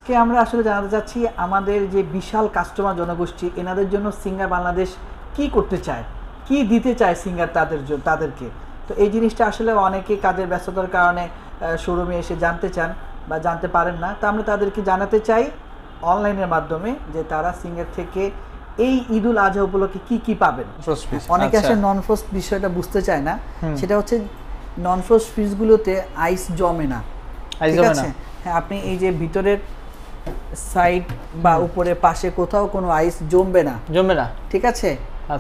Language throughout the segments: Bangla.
আজকে আমরা আসলে জানাতে চাচ্ছি আমাদের যে বিশাল কাস্টমার জনগোষ্ঠী এনাদের জন্য সিঙ্গার বাংলাদেশ কি করতে চায়, কি দিতে চায় সিঙ্গার তাদেরকে। তো এই জিনিসটা আসলে অনেকে কাজের ব্যস্ততার কারণে শোরুমে এসে জানতে চান বা জানতে পারেন না। তো আমরা তাদেরকে জানাতে চাই অনলাইনের মাধ্যমে যে তারা সিঙ্গার থেকে এই ঈদুল আজহা উপলক্ষে কি কি পাবেন। অনেকে আসলে নন ফ্রস্ট বিষয়টা বুঝতে চায় না, সেটা হচ্ছে নন ফ্রস্ট ফ্রিজগুলোতে আইস জমে না, ঠিক আছে? হ্যাঁ, আপনি এই যে ভিতরের সাইড বা উপরে পাশে কোথাও কোনো আইস জমবে না, ঠিক আছে?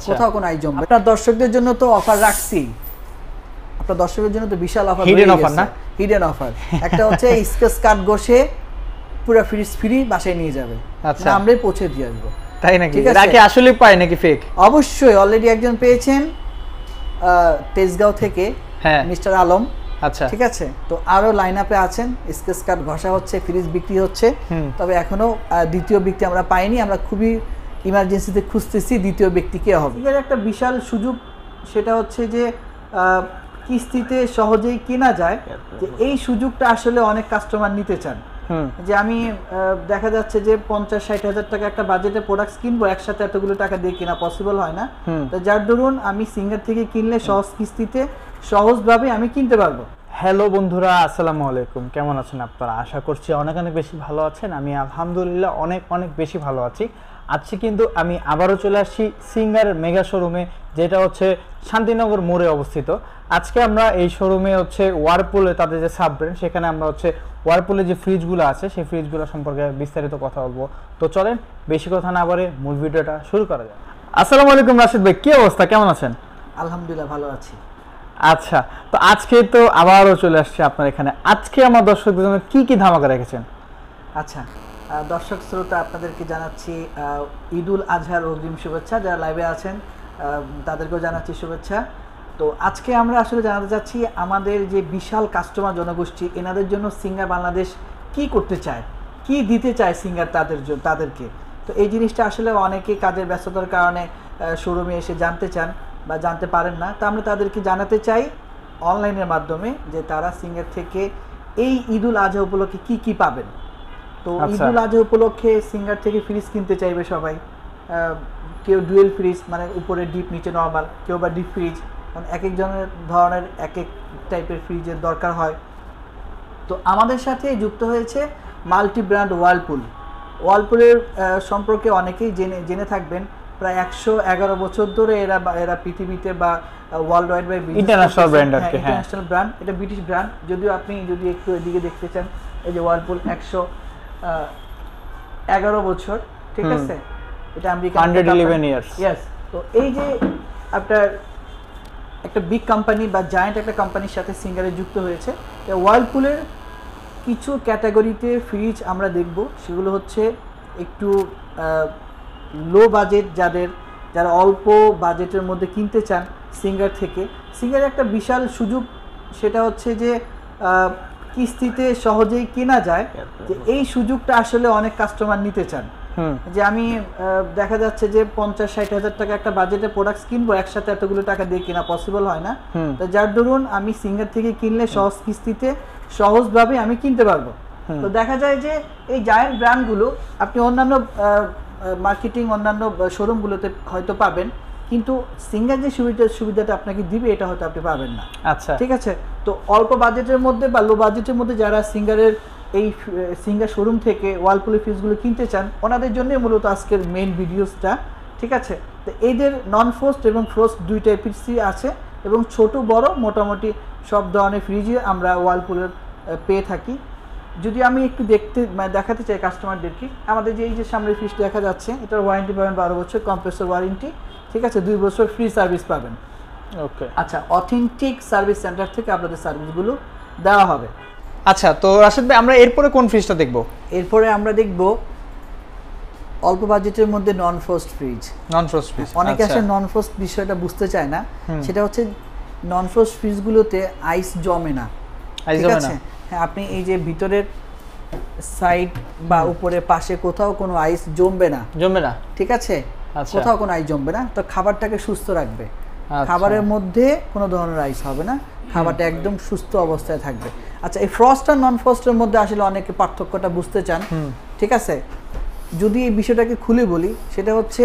কোথাও কোনো আইস জমবে না। আপনার দর্শকদের জন্য তো অফার রাখছি, আপনার দর্শকদের জন্য তো বিশাল অফার, হিডেন অফার না, হিডেন অফার। একটা হচ্ছে স্কেচ কার্ড ঘষে পুরো ফ্রিজ ফ্রি বাসায় নিয়ে যাবে, আচ্ছা আমরাই পৌঁছে দিয়ে আসবো। তাই নাকি? এটা কি আসলে পায় নাকি ফেক? অবশ্যই, অলরেডি একজন পেয়েছেন তেজগাঁও থেকে, হ্যাঁ মিস্টার আলম, আচ্ছা ঠিক আছে। তো আরো লাইন আপে আছেন, স্কেচ কার্ড ঘষা হচ্ছে, ফ্রিজ বিক্রি হচ্ছে, তবে এখনো দ্বিতীয় ব্যক্তি আমরা পাইনি। আমরা খুবই ইমার্জেন্সিতে খুঁজতেছি দ্বিতীয় ব্যক্তি কে হবে। এর একটা বিশাল সুযোগ, সেটা হচ্ছে যে কিস্তিতে সহজেই কেনা যায়। যে এই সুযোগটা আসলে অনেক কাস্টমার নিতে চান, যে আমি দেখা যাচ্ছে যে 50-60 হাজার টাকা একটা বাজেটে প্রোডাক্টস কিনবো, একসাথে এতগুলো টাকা দিয়ে কেনা পসিবল হয় না। তো যার দরুন আমি সিঙ্গার থেকে কিনলে সহজ কিস্তিতে সহজভাবে আমি কিনতে পারবো। হ্যালো বন্ধুরা, আসসালামু আলাইকুম। কেমন আছেন আপনারা? আশা করছি অনেক বেশি ভালো আছেন। আমি আলহামদুলিল্লাহ অনেক বেশি ভালো আছি। আজকে কিন্তু আমি আবারও চলে আসছি সিঙ্গারের মেগা শোরুমে, যেটা হচ্ছে শান্তিনগর মোড়ে অবস্থিত। আজকে আমরা এই শোরুমে হচ্ছে ওয়ারপুলে তাদের যে সাব ব্র্যান্ড, সেখানে আমরা হচ্ছে ওয়ারপুলে যে ফ্রিজগুলো আছে সেই ফ্রিজগুলো সম্পর্কে বিস্তারিত কথা বলবো। তো চলেন বেশি কথা না বলে মূল ভিডিওটা শুরু করা যায়। আসসালামু আলাইকুম রাশিদ ভাই, কি অবস্থা, কেমন আছেন? আলহামদুলিল্লাহ ভালো আছি। আচ্ছা, তো আজকে তো আবারও চলে আসছে আপনার এখানে। আজকে আমার দর্শকদের জন্য কি কি ধামাকা রেখেছেন? আচ্ছা, দর্শক শ্রোতা আপনাদেরকে জানাচ্ছি ঈদুল আজহার অগ্রিম শুভেচ্ছা। যারা লাইভে আছেন তাদেরকেও জানাচ্ছি শুভেচ্ছা। তো আজকে আমরা আসলে জানাতে চাচ্ছি আমাদের যে বিশাল কাস্টমার জনগোষ্ঠী এনাদের জন্য সিঙ্গার বাংলাদেশ কি করতে চায়, কি দিতে চায় সিঙ্গার তাদেরকে। তো এই জিনিসটা আসলে অনেকে কাজের ব্যস্ততার কারণে শোরুমে এসে জানতে চান বা জানতে পারেন না। তো আমরা তাদেরকে জানাতে চাই অনলাইনের মাধ্যমে যে তারা সিঙ্গার থেকে এই ঈদুল আজহা উপলক্ষে কি কি পাবেন। তো ঈদুল আজহা উপলক্ষে সিঙ্গার থেকে ফ্রিজ কিনতে চাইবে সবাই। কেউ ডুয়েল ফ্রিজ, মানে উপরে ডিপ নিচে নর্মাল, কেউ বা ডিপ ফ্রিজ, কারণ এক এক ধরনের এক এক টাইপের ফ্রিজের দরকার হয়। তো আমাদের সাথে যুক্ত হয়েছে মাল্টি ব্র্যান্ড ওয়ালপুলের সম্পর্কে অনেকেই জেনে থাকবেন। প্রায় 111 বছর ধরে এরা পৃথিবীতে বা world wide by international brand, international brand. এটা ব্রিটিশ ব্র্যান্ড, যদিও আপনি যদি একটু এদিকে দেখতে চান, এই যে ওয়ালপুল 111 বছর, ঠিক আছে? এটা আমেরিকান 111 ইয়ার্স। ইয়েস। তো এই যে আপনার একটা বিগ কোম্পানি বা জায়ান্ট একটা কোম্পানির সাথে সিঙ্গারে যুক্ত হয়েছে। ওয়ালপুলের কিছু ক্যাটাগরিতে ফ্রিজ আমরা দেখব, সেগুলো হচ্ছে একটু লো বাজেট, যারা অল্প বাজেটের মধ্যে কিনতে চান সিঙ্গার থেকে। সিঙ্গারের একটা বিশাল সুযোগ, সেটা হচ্ছে যে কিস্তিতে সহজেই কেনা যায়। যে এই সুযোগটা আসলে অনেক কাস্টমার নিতে চান, যে আমি দেখা যাচ্ছে যে 50-60 হাজার টাকা একটা বাজেটে প্রোডাক্টস কিনবো, একসাথে এতগুলো টাকা দিয়ে কেনা পসিবল হয় না। তো যার দরুন আমি সিঙ্গার থেকে কিনলে সহজ কিস্তিতে সহজভাবে আমি কিনতে পারবো। তো দেখা যায় যে এই জায়ান্ট ব্র্যান্ডগুলো আপনি অন্যান্য মার্কেটিং, অন্যান্য শোরুমগুলোতে হয়তো পাবেন, কিন্তু সিঙ্গার যে সুবিধাটা আপনাকে দিবে এটা হয়তো আপনি পাবেন না। আচ্ছা, ঠিক আছে। তো অল্প বাজেটের মধ্যে বা লো বাজেটের মধ্যে যারা সিঙ্গারের এই সিঙ্গার শোরুম থেকে ওয়ালপুলের ফ্রিজগুলো কিনতে চান, ওনাদের জন্যই মূলত আজকের মেইন ভিডিওসটা, ঠিক আছে? তো এদের নন ফ্রস্ট এবং ফ্রস্ট দুই টাইপের আছে, এবং ছোট বড় মোটামুটি সব ধরনের ফ্রিজই আমরা ওয়ালপুলের পেয়ে থাকি। যদি আমি একটু দেখাতে চাই কাস্টমারদেরকে, আমাদের যে এই যে সামনের ফ্রিজ দেখা যাচ্ছে, এটার ওয়ারেন্টি পাবেন 12 বছর কম্প্রেসর ওয়ারেন্টি, ঠিক আছে? 2 বছর ফ্রি সার্ভিস পাবেন। ওকে, আচ্ছা, অথেন্টিক সার্ভিস সেন্টার থেকে আপনাদের সার্ভিসগুলো দেওয়া হবে। আচ্ছা, তো রাশিদ ভাই আমরা এরপরে কোন ফ্রিজটা দেখব? এরপরে আমরা দেখব অল্প বাজেটের মধ্যে নন ফ্রস্ট ফ্রিজ। অনেকে আসলে নন ফ্রস্ট বিষয়টা বুঝতে চায় না, সেটা হচ্ছে নন ফ্রস্ট ফ্রিজগুলোতে আইস জমে না, ঠিক আছে? হ্যাঁ, আপনি এই যে ভিতরের সাইড বা উপরে পাশে কোথাও কোনো আইস জমবে না, ঠিক আছে? কোথাও কোনো আইস জমবে না। তো খাবারটাকে সুস্থ রাখবে, খাবারের মধ্যে কোনো ধরনের আইস হবে না, খাবারটা একদম সুস্থ অবস্থায় থাকবে। আচ্ছা, এই ফ্রস্ট আর নন ফ্রস্টের মধ্যে আসলে অনেকে পার্থক্যটা বুঝতে চান। ঠিক আছে, যদি এই বিষয়টাকে খুলে বলি সেটা হচ্ছে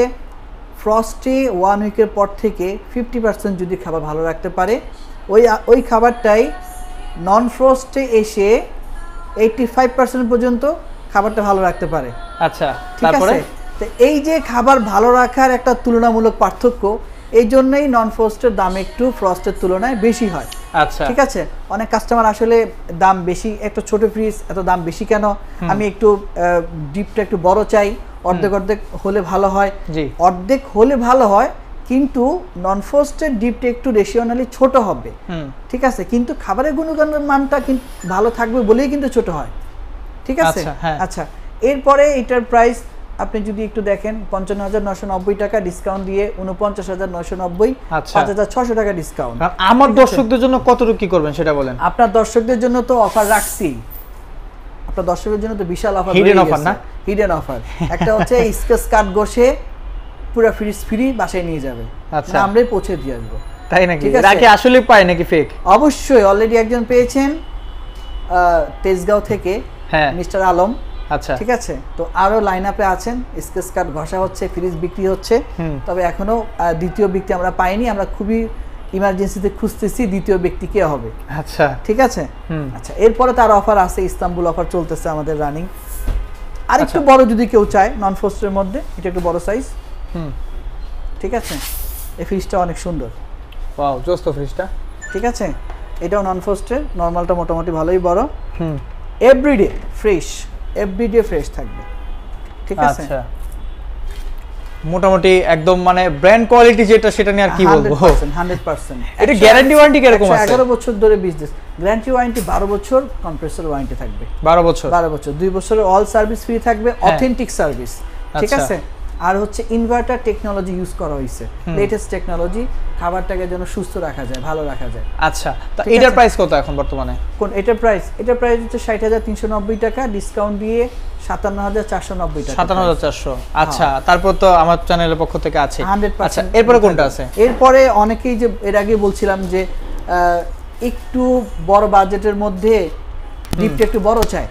ফ্রস্টে 1 উইকের পর থেকে 50% যদি খাবার ভালো রাখতে পারে, ওই খাবারটাই নন ফ্রস্টে এসে 85% পর্যন্ত খাবারটা ভালো রাখতে পারে। আচ্ছা, ঠিক তারপরে আছে, তো এই যে খাবার ভালো রাখার একটা তুলনামূলক পার্থক্য, এই জন্যই নন ফ্রস্টের দাম একটু ফ্রস্টের তুলনায় বেশি হয়। আচ্ছা, ঠিক আছে, অনেক কাস্টমার আসলে দাম বেশি, একটা ছোট ফ্রিজ এত দাম বেশি কেন, আমি একটু ডিপটা একটু বড় চাই, অর্ধেক অর্ধেক হলে ভালো হয়। জি, অর্ধেক হলে ভালো হয়, কিন্তু নন ফ্রস্টের ডিপটা একটু রেশিওনালি ছোট হবে। ঠিক আছে, কিন্তু খাবারের গুণগত মানটা কিন্তু ভালো থাকবে বলেই কিন্তু ছোট হয়। ঠিক আছে, আচ্ছা, হ্যাঁ। আচ্ছা, এরপরে এটার প্রাইস আপনি যদি একটু দেখেন 55,990 টাকা ডিসকাউন্ট দিয়ে 49,990, আচ্ছা। 5,600 টাকা ডিসকাউন্ট। কারণ আমার দর্শকদের জন্য কতটুকু কি করবেন সেটা বলেন। আপনার দর্শকদের জন্য তো অফার রাখছি, আপনার দর্শকদের জন্য তো বিশাল অফার, Hidden offer না? Hidden offer. একটা হচ্ছে স্কেচ কার্ড ঘষে পুরো ফ্রিজ ফ্রি বাসায় নিয়ে যাবে, আচ্ছা। আমরাই পৌঁছে দিয়ে আসবো। তাই নাকি? ঠিক আছে। রাকে আসলে পায় নাকি ফেক? অবশ্যই, অলরেডি একজন পেয়েছেন তেজগাঁও থেকে, হ্যাঁ, মিস্টার আলম। আচ্ছা, ঠিক আছে, তো আরো লাইন আপে আছেন, স্কেচ কার্ড ঘষা হচ্ছে, ফ্রিজ বিক্রি হচ্ছে। তবে এখনো দ্বিতীয় ব্যক্তি আমরা পাইনি, আমরা খুবই ইমার্জেন্সিতে খুঁজতেছি দ্বিতীয় ব্যক্তি কে হবে। আচ্ছা, ঠিক আছে, আচ্ছা, এরপরে তার অফার আছে, ইস্তাম্বুল অফার চলতেছে আমাদের রানিং। আর একটু বড় যদি কেউ চায় নন ফ্রস্টের মধ্যে, এটা একটু বড় সাইজ। ঠিক আছে, এই ফ্রিজটা অনেক সুন্দর। ওয়াও, জোস্ত ফ্রিজটা। ঠিক আছে, এটাও নন ফ্রস্টের, নরমালটা মোটামুটি ভালোই বড়। এভরিডে ফ্রেশ, এভরিডে ফ্রেশ থাকবে। ঠিক আছে, আচ্ছা, মোটামুটি একদম মানে ব্র্যান্ড কোয়ালিটি যেটা সেটা নিয়ে আর কি বলবো। 100%। এটা গ্যারান্টি ওয়ারেন্টি কিরকম আছে? 11 বছর ধরে বিজনেস, গ্যারান্টি ওয়ারেন্টি 12 বছর, কম্প্রেসর ওয়ারেন্টি থাকবে 12 বছর। 12 বছর, 2 বছরের অল সার্ভিস ফ্রি থাকবে, অথেন্টিক সার্ভিস। ঠিক আচ্ছা। আছে, আর হচ্ছে ইনভার্টার টেকনোলজি ইউজ করা হয়েছে, লেটেস্ট টেকনোলজি, খাবারটাকে যেন সুস্থ রাখা যায়, ভালো রাখা যায়। আচ্ছা, তো ঠিক এটার আছে। প্রাইস কত এখন বর্তমানে? কোন এটার প্রাইস? এটার প্রাইস হচ্ছে 60,390 টাকা, ডিসকাউন্ট দিয়ে 57,490 টাকা। 57,400। আচ্ছা, তারপর তো আমার চ্যানেলের পক্ষ থেকে আছে। 100%। আচ্ছা, এরপরে কোনটা আছে? এরপরে অনেকেই যে এর আগে বলছিলাম যে একটু বড় বাজেটের মধ্যে ডিপটা একটু বড় চাই।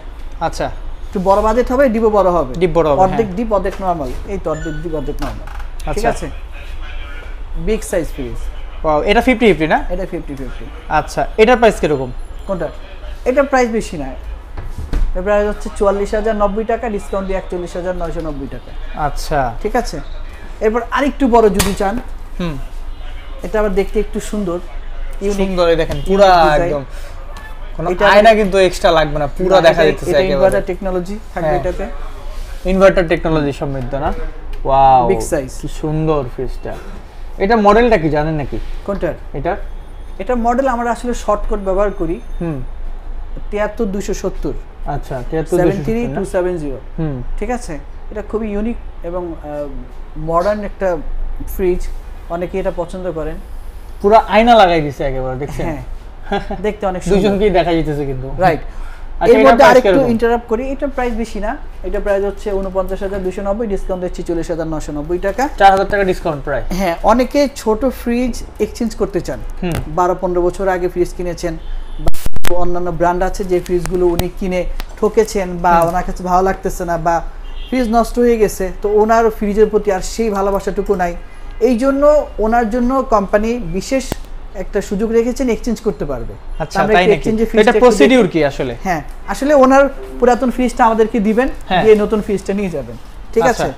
আচ্ছা, একটু বড় বাজেট হবে, ডিপও বড় হবে, ডিপ বড় হবে, অর্ধেক ডিপ অর্ধেক নরমাল, এই তো অর্ধেক ডিপ অর্ধেক নরমাল। ঠিক আচ্ছা। আছে, বিগ সাইজ ফ্রিজ, ওয়াও, এটা 50-50 না? এটা 50-50। আচ্ছা, এটার প্রাইস কিরকম? কোনটা? এটার প্রাইস বেশি না, এর প্রাইস হচ্ছে 44,090 টাকা, ডিসকাউন্ট দিয়ে 41,990 টাকা। আচ্ছা, ঠিক আছে, এরপর আরেকটু বড় যদি চান, হুম, এটা আবার দেখতে একটু সুন্দর, ইউনিক। সুন্দর, এই দেখেন পুরো একদম কোনো এটা- আয়না কিন্তু এক্সট্রা লাগবে না, পুরো দেখা যাচ্ছে এটা একেবারে। ইনভার্টার টেকনোলজি থাকবে হ্যাঁ। এটাতে, ইনভার্টার টেকনোলজি সমৃদ্ধ না? Wow, Big size। কি সুন্দর ফ্রিজটা। এটা মডেলটা কি জানেন নাকি? কোনটার? এটা এটা মডেল আমরা আসলে শর্টকাট ব্যবহার করি, হুম, 73270, আচ্ছা, 73270। হুম, ঠিক আছে, এটা খুবই ইউনিক এবং মডার্ন একটা ফ্রিজ, অনেকে এটা পছন্দ করেন। পুরো আয়না লাগাই দিছে একেবারে, দেখছেন? হ্যাঁ, দেখতে অনেক সুন্দর। দুজনকেই দেখা যাইতেছে কিন্তু। রাইট, আচ্ছা, এর এটার মধ্যে price আরেকটু কিরকম? ইন্টারাপ্ট করি, এটার প্রাইস বেশি না, এটা প্রাইস হচ্ছে 49,290, ডিসকাউন্ট দিচ্ছি 40,990 টাকা। 4,000 টাকা ডিসকাউন্ট প্রায়। হ্যাঁ, অনেকে ছোট ফ্রিজ এক্সচেঞ্জ করতে চান, 12-15 বছর আগে ফ্রিজ কিনেছেন, বা অন্যান্য ব্র্যান্ড আছে যে ফ্রিজগুলো উনি কিনে ঠকেছেন, বা ওনার কাছে ভালো লাগতেছে না, বা ফ্রিজ নষ্ট হয়ে গেছে, তো ওনার ফ্রিজের প্রতি আর সেই ভালোবাসাটুকু নাই, এই জন্য ওনার জন্য কোম্পানি বিশেষ একটা সুযোগ রেখেছেন, এক্সচেঞ্জ করতে পারবে। আচ্ছা, আমরা তাই একটু নাকি? exchange এর তো fees এটা টা একটু প্রসিডিউর কি আসলে? হ্যাঁ, আসলে ওনার পুরাতন ফ্রিজটা আমাদেরকে দিবেন, হ্যাঁ। দিয়ে নতুন ফ্রিজটা নিয়ে যাবেন। ঠিক আচ্ছা। আছে,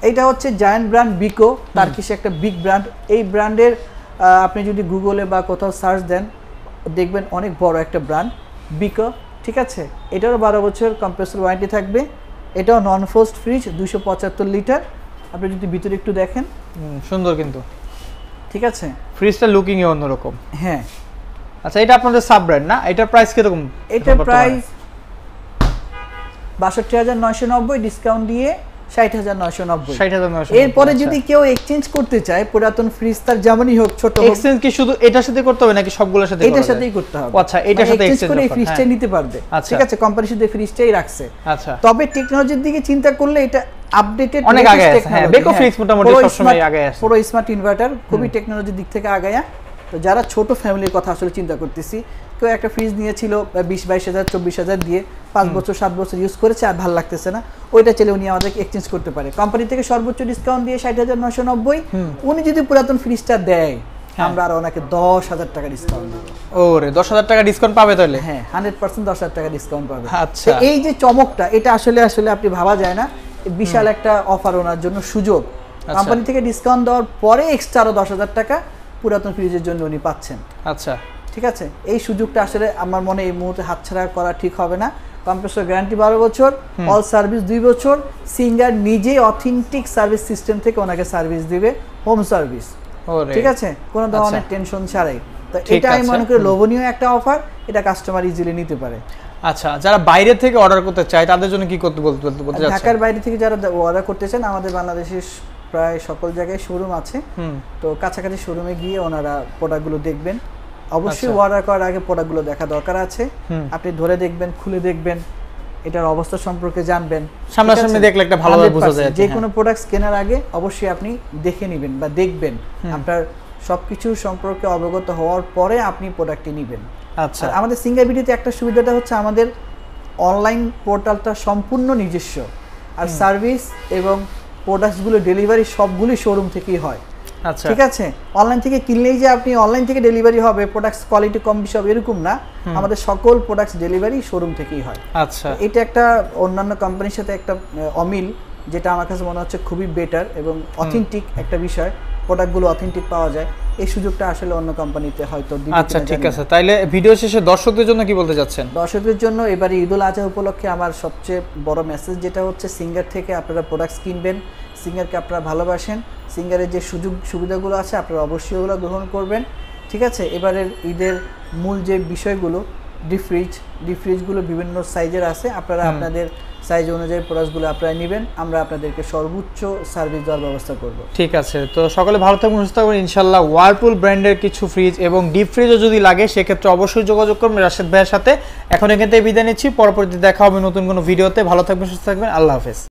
এইটা হচ্ছে জায়ান্ট ব্র্যান্ড বিকো, টার্কিশ একটা বিগ ব্র্যান্ড। এই ব্র্যান্ডের আপনি যদি গুগলে বা কোথাও সার্চ দেন, দেখবেন অনেক বড় একটা ব্র্যান্ড বিকো। ঠিক আছে, এটারও 12 বছর কম্প্রেসর ওয়ারেন্টি থাকবে। এটাও নন ফ্রস্ট ফ্রিজ, 275 লিটার। আপনি যদি ভিতরে একটু দেখেন, সুন্দর কিন্তু ঠিক আছে, ফ্রিজটা লুকিং এ অন্যরকম। হ্যাঁ। আচ্ছা, এটা আপনাদের সাব ব্র্যান্ড না? এটার প্রাইস কিরকম? এটার প্রাইস 62,990, ডিসকাউন্ট দিয়ে 60,990। 60,990। এরপরে যদি কেউ এক্সচেঞ্জ করতে চায়, পুরাতন ফ্রিজ তার যেমনই হোক, ছোট হোক, এক্সচেঞ্জ কি শুধু এটার সাথে করতে হবে নাকি সবগুলোর সাথে? এটার সাথেই করতে হবে। আচ্ছা, এটার সাথে এক্সচেঞ্জ করে এই অফার, ফ্রিজটাই হ্যাঁ। নিতে পারবে। আচ্ছা। ঠিক আছে, কোম্পানি শুধু এই ফ্রিজটাই রাখছে। আচ্ছা, তবে টেকনোলজির দিকে চিন্তা করলে এটা আপডেটেড, অনেক আগে আছে। হ্যাঁ, বেকো ফ্রিজ মোটামুটি সবসময় আগে আছে। পুরো স্মার্ট ইনভার্টার, খুবই টেকনোলজির দিক থেকে আগায়া। তো তো যারা ছোট ফ্যামিলির কথা আসলে চিন্তা করতেছি, কেউ একটা ফ্রিজ নিয়েছিল 20-22 হাজার 24 হাজার দিয়ে 5 বছর 7 বছর ইউজ করেছে আর ভালো লাগতেছে না, ওইটা চাইলে উনি আমাদেরকে এক্সচেঞ্জ করতে পারে। কোম্পানি থেকে সর্বোচ্চ ডিসকাউন্ট দিয়ে 60,990, উনি যদি পুরাতন ফ্রিজটা দেয় আমরা আর ওনাকে 10,000 টাকা ডিসকাউন্ট দেবো। ওরে 10,000 টাকা ডিসকাউন্ট পাবে তাহলে? হ্যাঁ 100% 10,000 টাকা ডিসকাউন্ট পাবে। আচ্ছা, এই যে চমকটা, এটা আসলে আপনি ভাবা যায় না, বিশাল একটা অফার ওনার জন্য, সুযোগ। কোম্পানি থেকে ডিসকাউন্ট দেওয়ার পরে এক্সট্রা আরো 10,000 টাকা পুরাতন ফ্রিজের জন্য উনি পাচ্ছেন। আচ্ছা, ঠিক আছে, এই সুযোগটা আসলে আমার মনে এই মুহূর্তে হাতছাড়া করা ঠিক হবে না। কম্প্রেসর গ্যারান্টি 12 বছর, অল সার্ভিস 2 বছর। সিঙ্গার নিজেই অথেন্টিক সার্ভিস সিস্টেম থেকে ওনাকে সার্ভিস দিবে, হোম সার্ভিস। ঠিক আছে, কোনো ধরনের টেনশন ছাড়াই। তো এটা আমি মনে করি লোভনীয় একটা অফার, এটা কাস্টমার ইজিলি নিতে পারে। আচ্ছা, যারা বাইরে থেকে অর্ডার করতে চায় তাদের জন্য কি করতে বলতে যাচ্ছেন? ঢাকার বাইরে থেকে যারা অর্ডার করতে চান, আমাদের বাংলাদেশের প্রায় সকল জায়গায় শোরুম আছে। তো কাছাকাছি শোরুমে গিয়ে ওনারা প্রোডাক্টগুলো দেখবেন। অবশ্যই অর্ডার করার আগে প্রোডাক্টগুলো দেখা দরকার আছে। আপনি ধরে দেখবেন, খুলে দেখবেন, এটার অবস্থা সম্পর্কে জানবেন। সামনাসামনি দেখলে একটা ভালোভাবে বোঝা যায়। যে কোনো প্রোডাক্ট কেনার আগে অবশ্যই আপনি দেখে নেবেন বা দেখবেন, আপনার সবকিছু সম্পর্কে অবগত হওয়ার পরে আপনি প্রোডাক্টটি নেবেন। আচ্ছা, আমাদের সিঙ্গার ভিডিওতে একটা সুবিধাটা হচ্ছে আমাদের অনলাইন পোর্টালটা সম্পূর্ণ নিজস্ব, আর সার্ভিস এবং প্রোডাক্টসগুলো ডেলিভারি সবগুলি শোরুম থেকেই হয়। আচ্ছা, ঠিক আছে, অনলাইন থেকে কিনলেই যে আপনি অনলাইন থেকে ডেলিভারি হবে, প্রোডাক্টস কোয়ালিটি কম বেশি হবে এরকম না, আমাদের সকল প্রোডাক্টস ডেলিভারি শোরুম থেকেই হয়। আচ্ছা, এটা একটা অন্যান্য কোম্পানির সাথে একটা অমিল, যেটা আমার কাছে মনে হচ্ছে খুবই বেটার এবং অথেন্টিক একটা বিষয়, প্রোডাক্টগুলো অথেন্টিক পাওয়া যায়। এই সুযোগটা আসলে অন্য কোম্পানিতে হয়তো দিবে। আচ্ছা, ঠিক আছে। তাইলে ভিডিও শেষে দর্শকদের জন্য কি বলতে যাচ্ছেন? দর্শকদের জন্য এবারে ঈদুল আজহা উপলক্ষে আমার সবচেয়ে বড় মেসেজ যেটা হচ্ছে, সিঙ্গার থেকে আপনারা প্রোডাক্টস কিনবেন, সিঙ্গারকে আপনারা ভালোবাসেন, সিঙ্গারের যে সুযোগ সুবিধাগুলো আছে আপনারা অবশ্যই ওগুলো গ্রহণ করবেন। ঠিক আছে, এবারের ঈদের মূল যে বিষয়গুলো, ডিপ ফ্রিজগুলো বিভিন্ন সাইজের আছে, আপনারা আপনাদের সাইজ অনুযায়ী প্রোডাক্টসগুলো আপনারা নেবেন, আমরা আপনাদেরকে সর্বোচ্চ সার্ভিস দেওয়ার ব্যবস্থা করব। ঠিক আছে, তো সকলে ভালো থাকবেন, সুস্থ থাকবেন ইনশাল্লাহ। ওয়ারপুল ব্র্যান্ডের কিছু ফ্রিজ এবং ডিপ ফ্রিজও যদি লাগে সেক্ষেত্রে অবশ্যই যোগাযোগ করবেন রাশেদ ভাইয়ের সাথে। এখন এখান থেকে বিদায় নিচ্ছি, পরবর্তীতে দেখা হবে নতুন কোনো ভিডিওতে। ভালো থাকবেন, সুস্থ থাকবেন, আল্লাহ হাফেজ।